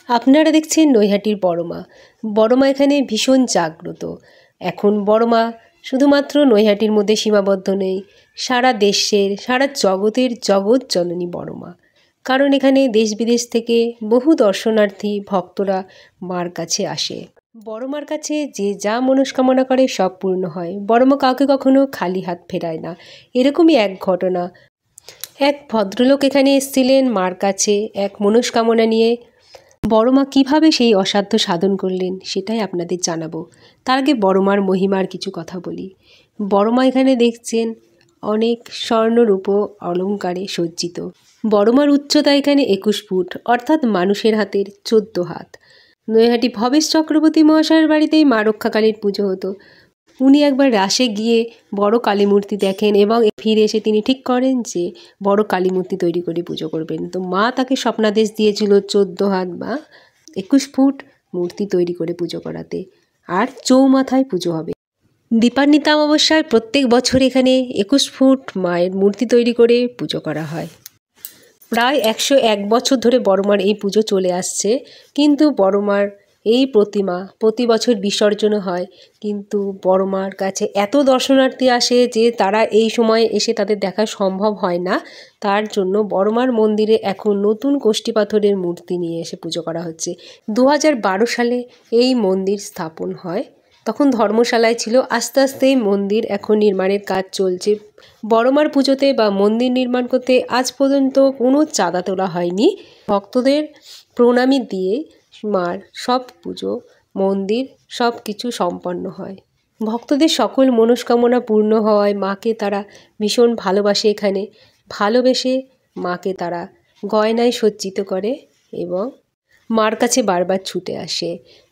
আপনারা দেখছেন নৈহাটির বড়মা। বড়মা এখানে ভীষণ জাগ্রত। এখন বড়মা শুধুমাত্র নৈহাটির মধ্যে সীমাবদ্ধ নেই, সারা দেশের সারা জগতের জগৎ জননী বড়মা। কারণ এখানে দেশ বিদেশ থেকে বহু দর্শনার্থী ভক্তরা মার কাছে আসে। বড়মার কাছে যে যা মনস্কামনা করে সব পূর্ণ হয়। বড়মা কাউকে কখনো খালি হাত ফেরায় না। এরকমই এক ঘটনা, এক ভদ্রলোক এখানে এসেছিলেন মার কাছে এক মনস্কামনা নিয়ে। বড়মা কিভাবে সেই অসাধ্য সাধন করলেন সেটাই আপনাদের জানাবো। তার আগে বড়মার মহিমার কিছু কথা বলি। বড়মা এখানে দেখছেন অনেক স্বর্ণরূপ অলঙ্কারে সজ্জিত। বড়মার উচ্চতা এখানে 21 ফুট, অর্থাৎ মানুষের হাতের 14 হাত। নৈহাটি ভবেশ চক্রবর্তী মহাশয়ের বাড়িতেই মা রক্ষাকালীর পুজো হতো। উনি একবার রাসে গিয়ে বড় কালী মূর্তি দেখেন এবং ফিরে এসে তিনি ঠিক করেন যে বড় কালী মূর্তি তৈরি করে পুজো করবেন। তো মা তাকে স্বপ্নাদেশ দিয়েছিল 14 হাত বা 21 ফুট মূর্তি তৈরি করে পুজো করাতে, আর চৌমাথায় পুজো হবে। দীপান্বিতা অমাবস্যায় প্রত্যেক বছর এখানে 21 ফুট মায়ের মূর্তি তৈরি করে পুজো করা হয়। প্রায় 101 বছর ধরে বড়মার এই পুজো চলে আসছে, কিন্তু বড়মার এই প্রতিমা প্রতি বছর বিসর্জন হয়। কিন্তু বড়মার কাছে এত দর্শনার্থী আসে যে তারা এই সময়ে এসে তাদের দেখা সম্ভব হয় না। তার জন্য বড়মার মন্দিরে এখন নতুন কোষ্ঠী পাথরের মূর্তি নিয়ে এসে পুজো করা হচ্ছে। 2012 সালে এই মন্দির স্থাপন হয়, তখন ধর্মশালায় ছিল। আস্তে আস্তে এই মন্দির এখন নির্মাণের কাজ চলছে। বড়মার পুজোতে বা মন্দির নির্মাণ করতে আজ পর্যন্ত কোনো চাঁদা তোলা হয়নি। ভক্তদের প্রণামী দিয়ে মার সব পুজো মন্দির সব কিছু সম্পন্ন হয়। ভক্তদের সকল মনস্কামনা পূর্ণ হওয়ায় মাকে তারা ভীষণ ভালোবাসে। এখানে ভালোবেসে মাকে তারা গয়নায় সজ্জিত করে এবং মার কাছে বারবার ছুটে আসে।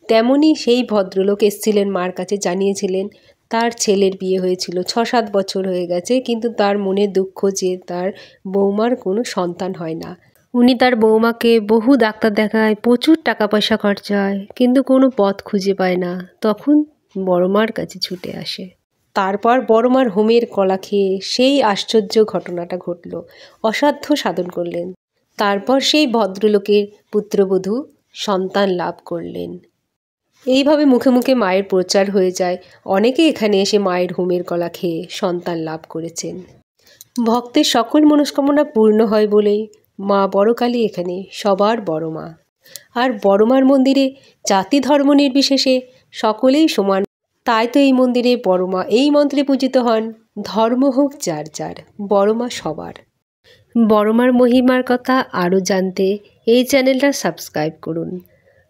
তেমনই সেই ভদ্রলোক এসেছিলেন মার কাছে, জানিয়েছিলেন তার ছেলের বিয়ে হয়েছিল, 6-7 বছর হয়ে গেছে, কিন্তু তার মনে দুঃখ যে তার বৌমার কোনো সন্তান হয় না। উনি তার বৌমাকে বহু ডাক্তার দেখায়, প্রচুর টাকা পয়সা খরচা হয়, কিন্তু কোনো পথ খুঁজে পায় না। তখন বড়মার কাছে ছুটে আসে। তারপর বড়মার হোমের কলা খেয়ে সেই আশ্চর্য ঘটনাটা ঘটল, অসাধ্য সাধন করলেন। তারপর সেই ভদ্রলোকের পুত্রবধূ সন্তান লাভ করলেন। এইভাবে মুখে মুখে মায়ের প্রচার হয়ে যায়। অনেকে এখানে এসে মায়ের হোমের কলা খেয়ে সন্তান লাভ করেছেন। ভক্তের সকল মনস্কামনা পূর্ণ হয় বলেই মা বড়কালী এখানে সবার বড় মা। আর বড়মার মন্দিরে জাতি ধর্ম নির্বিশেষে সকলেই সমান। তাই তো এই মন্দিরে বড়মা এই মন্ত্রে পূজিত হন, ধর্ম হোক যার যার, বড়মা সবার। বড়মার মহিমার কথা আরও জানতে এই চ্যানেলটা সাবস্ক্রাইব করুন,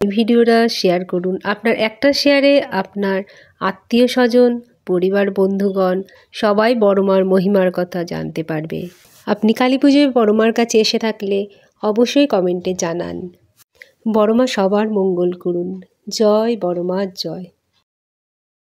ভিডিওটা শেয়ার করুন। আপনার একটা শেয়ারে আপনার আত্মীয় স্বজন, পরিবার, বন্ধুগণ সবাই বড়মার মহিমার কথা জানতে পারবে। আপনি কালী পুজোয় বড়মার কাছে এসে থাকলে অবশ্যই কমেন্টে জানান। বড়মা সবার মঙ্গল করুন। জয় বড়মা জয়।